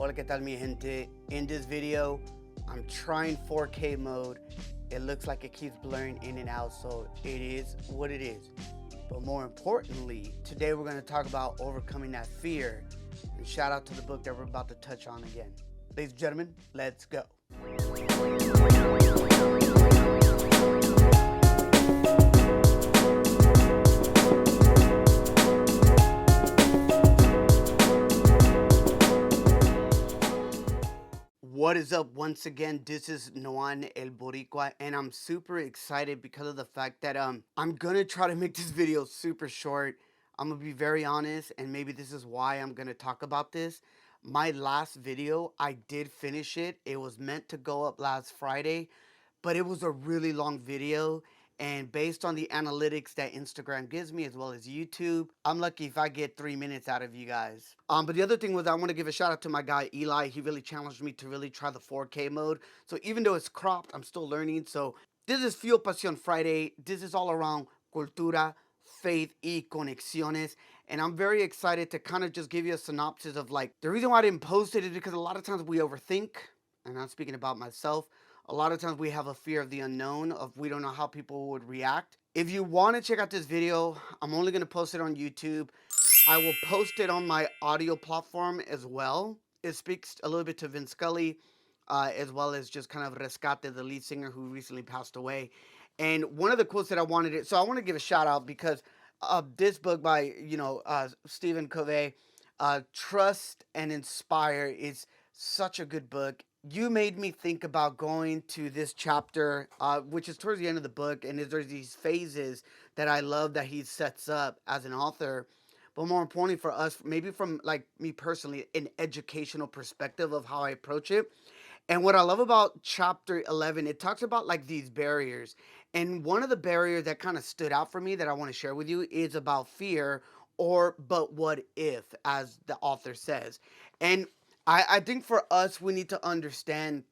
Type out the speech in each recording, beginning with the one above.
Hola, ¿qué tal, mi gente? In this video, I'm trying 4K mode. It looks like it keeps blurring in and out, so it is what it is. But more importantly, today we're going to talk about overcoming that fear. And shout out to the book that we're about to touch on again. Ladies and gentlemen, let's go. What is up? Once again, this is Noan El Boricua, and I'm super excited because of the fact that I'm gonna try to make this video super short. I'm gonna be very honest, and maybe this is why I'm gonna talk about this. My last video, I did finish it. It was meant to go up last Friday, but it was a really long video. And based on the analytics that Instagram gives me, as well as YouTube, I'm lucky if I get 3 minutes out of you guys. But the other thing was, I want to give a shout out to my guy Eli. He really challenged me to really try the 4K mode. So even though it's cropped, I'm still learning. So this is Fuel Pasión Friday. This is all around cultura, faith, y conexiones. And I'm very excited to kind of just give you a synopsis of, like, the reason why I didn't post it is because a lot of times we overthink. And I'm speaking about myself. A lot of times we have a fear of the unknown, of we don't know how people would react. If you want to check out this video, I'm only going to post it on YouTube. I will post it on my audio platform as well. It speaks a little bit to Vince Scully, as well as just kind of Rescate, the lead singer who recently passed away. And one of the quotes that I wanted to, so I want to give a shout out because this book by, Stephen Covey, Trust and Inspire, is such a good book. You made me think about going to this chapter, which is towards the end of the book, and there's these phases that I love that he sets up as an author. But more importantly for us, maybe from, like, me personally, an educational perspective of how I approach it. And what I love about chapter 11, it talks about, like, these barriers. And one of the barriers that kind of stood out for me that I want to share with you is about fear, or but what if, as the author says. And I think for us, we need to understand,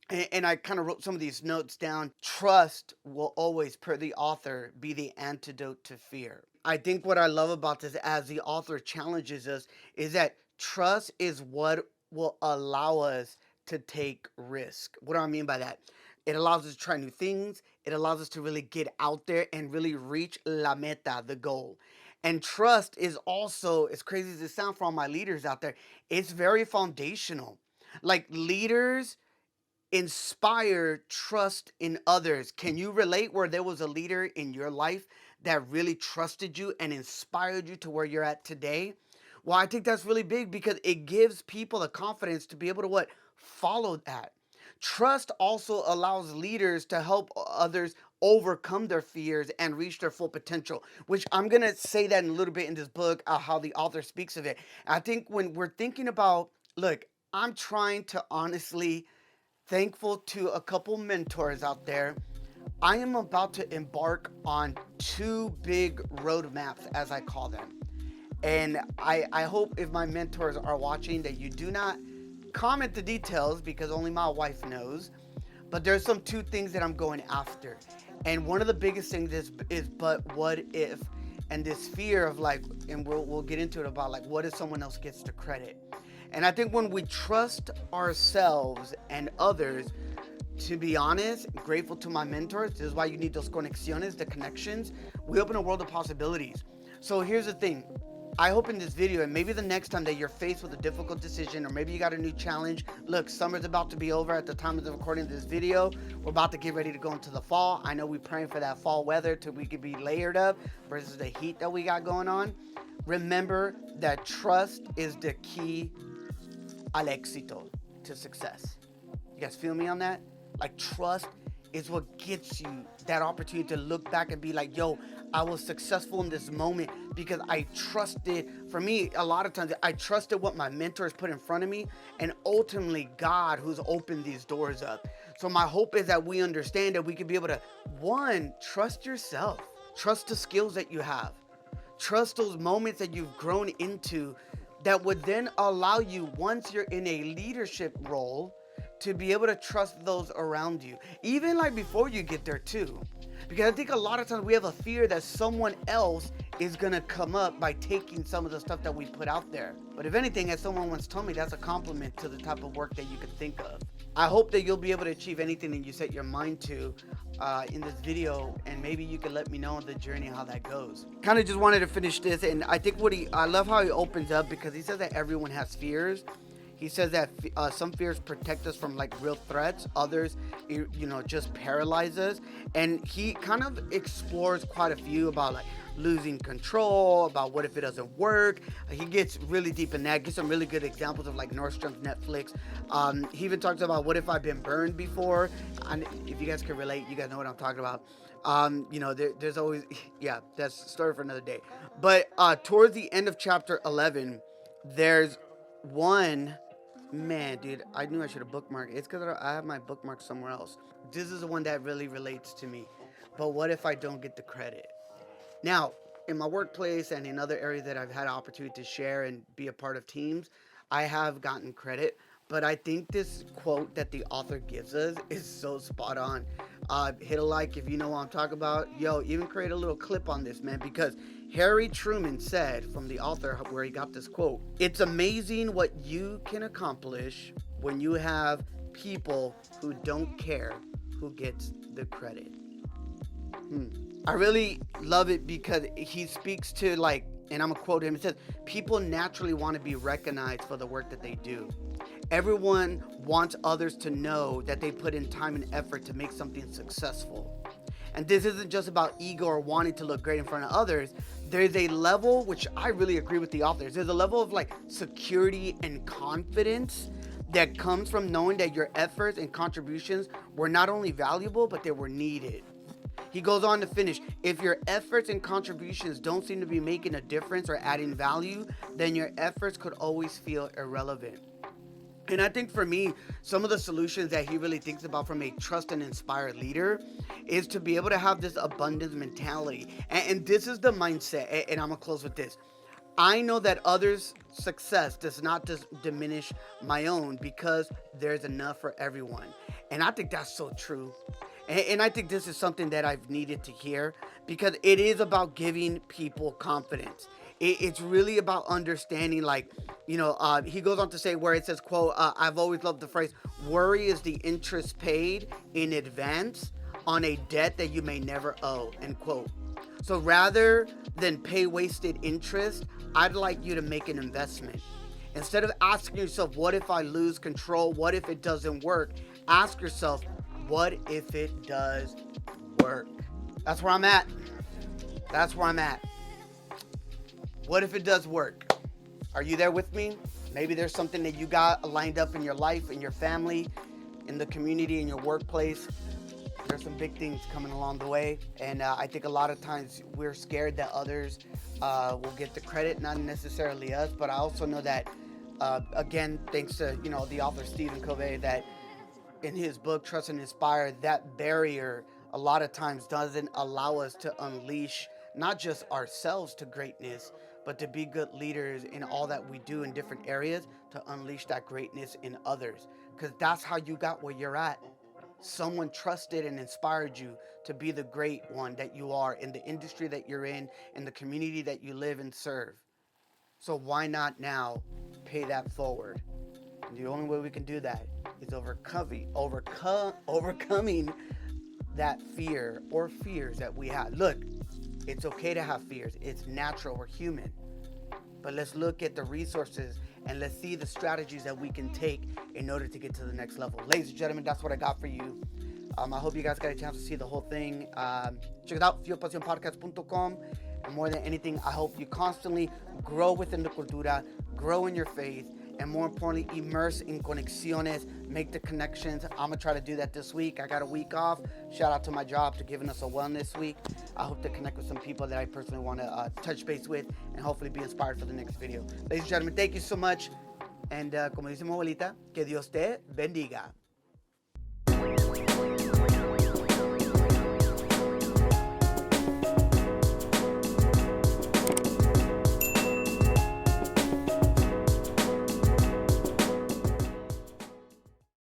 and I kind of wrote some of these notes down. Trust will always, per the author, be the antidote to fear. I think what I love about this, as the author challenges us, is that trust is what will allow us to take risk. What do I mean by that? It allows us to try new things. It allows us to really get out there and really reach la meta, the goal. And trust is also, as crazy as it sounds for all my leaders out there, it's very foundational. Like, leaders inspire trust in others. Can you relate where there was a leader in your life that really trusted you and inspired you to where you're at today? Well, I think that's really big because it gives people the confidence to be able to what? Follow that. Trust also allows leaders to help others overcome their fears and reach their full potential, which I'm going to say that in a little bit in this book, how the author speaks of it. I think when we're thinking about, look, I'm trying to honestly, thankful to a couple mentors out there. I am about to embark on two big roadmaps, as I call them. And I hope, if my mentors are watching, that you do not comment the details because only my wife knows. But there's some two things that I'm going after. And one of the biggest things is but what if? And this fear of, like, and we'll get into it, about, like, what if someone else gets the credit? And I think when we trust ourselves and others, to be honest, grateful to my mentors, this is why you need those conexiones, the connections. We open a world of possibilities. So here's the thing. I hope in this video, and maybe the next time that you're faced with a difficult decision, or maybe you got a new challenge. Look, summer's about to be over at the time of the recording of this video. We're about to get ready to go into the fall. I know we're praying for that fall weather till we can be layered up versus the heat that we got going on. Remember that trust is the key al éxito, to success. You guys feel me on that? Like, trust is what gets you that opportunity to look back and be like, yo, I was successful in this moment because I trusted. For me, a lot of times, I trusted what my mentors put in front of me, and ultimately God, who's opened these doors up. So my hope is that we understand that we can be able to, one, trust yourself, trust the skills that you have, trust those moments that you've grown into, that would then allow you, once you're in a leadership role, to be able to trust those around you, even like before you get there too. Because I think a lot of times we have a fear that someone else is gonna come up by taking some of the stuff that we put out there. But if anything, as someone once told me, that's a compliment to the type of work that you can think of. I hope that you'll be able to achieve anything that you set your mind to in this video, and maybe you can let me know on the journey how that goes. Kind of just wanted to finish this, and I think I love how he opens up, because he says that everyone has fears. He says that some fears protect us from like real threats, others, just paralyze us. And he kind of explores quite a few about like losing control, about what if it doesn't work. He gets really deep in that, gives some really good examples of like Nordstrom's, Netflix. He even talks about what if I've been burned before. And if you guys can relate, you guys know what I'm talking about. There's always, yeah, that's a story for another day. But towards the end of chapter 11, there's one. Man, dude, I knew I should have bookmarked it. It's because I have my bookmark somewhere else. This is the one that really relates to me. But what if I don't get the credit? Now, in my workplace and in other areas that I've had an opportunity to share and be a part of teams, I have gotten credit. But I think this quote that the author gives us is so spot on. Hit a like if you know what I'm talking about. Yo, even create a little clip on this, man, because Harry Truman said, from the author where he got this quote, "It's amazing what you can accomplish when you have people who don't care who gets the credit." I really love it because he speaks to, like, and I'm gonna quote him, it says, "People naturally want to be recognized for the work that they do. Everyone wants others to know that they put in time and effort to make something successful." And this isn't just about ego or wanting to look great in front of others. There's a level, which I really agree with the authors, there's a level of like security and confidence that comes from knowing that your efforts and contributions were not only valuable, but they were needed. He goes on to finish, "If your efforts and contributions don't seem to be making a difference or adding value, then your efforts could always feel irrelevant." And I think for me, some of the solutions that he really thinks about from a trust and inspired leader is to be able to have this abundance mentality. And this is the mindset, and I'm going to close with this. I know that others' success does not diminish my own, because there's enough for everyone. And I think that's so true. And I think this is something that I've needed to hear, because it is about giving people confidence. It's really about understanding, like, he goes on to say, where it says, quote, "I've always loved the phrase, worry is the interest paid in advance on a debt that you may never owe," end quote. So rather than pay wasted interest, I'd like you to make an investment. Instead of asking yourself, what if I lose control? What if it doesn't work? Ask yourself, what if it does work? That's where I'm at. That's where I'm at. What if it does work? Are you there with me? Maybe there's something that you got lined up in your life, in your family, in the community, in your workplace. There's some big things coming along the way. And I think a lot of times we're scared that others will get the credit, not necessarily us. But I also know that, again, thanks to, the author Stephen Covey, that in his book, Trust and Inspire, that barrier a lot of times doesn't allow us to unleash not just ourselves to greatness, but to be good leaders in all that we do in different areas, to unleash that greatness in others. Because that's how you got where you're at. Someone trusted and inspired you to be the great one that you are in the industry that you're in the community that you live and serve. So why not now pay that forward? And the only way we can do that is overcoming that fear or fears that we have. Look, it's okay to have fears. It's natural. We're human. But let's look at the resources and let's see the strategies that we can take in order to get to the next level. Ladies and gentlemen, that's what I got for you. I hope you guys got a chance to see the whole thing. Check it out, fuelpasionpodcast.com. And more than anything, I hope you constantly grow within the cultura, grow in your faith, and more importantly, immerse in conexiones, make the connections. I'm going to try to do that this week. I got a week off. Shout out to my job for giving us a wellness week. I hope to connect with some people that I personally want to touch base with and hopefully be inspired for the next video. Ladies and gentlemen, thank you so much. And como dice mi abuelita, que Dios te bendiga.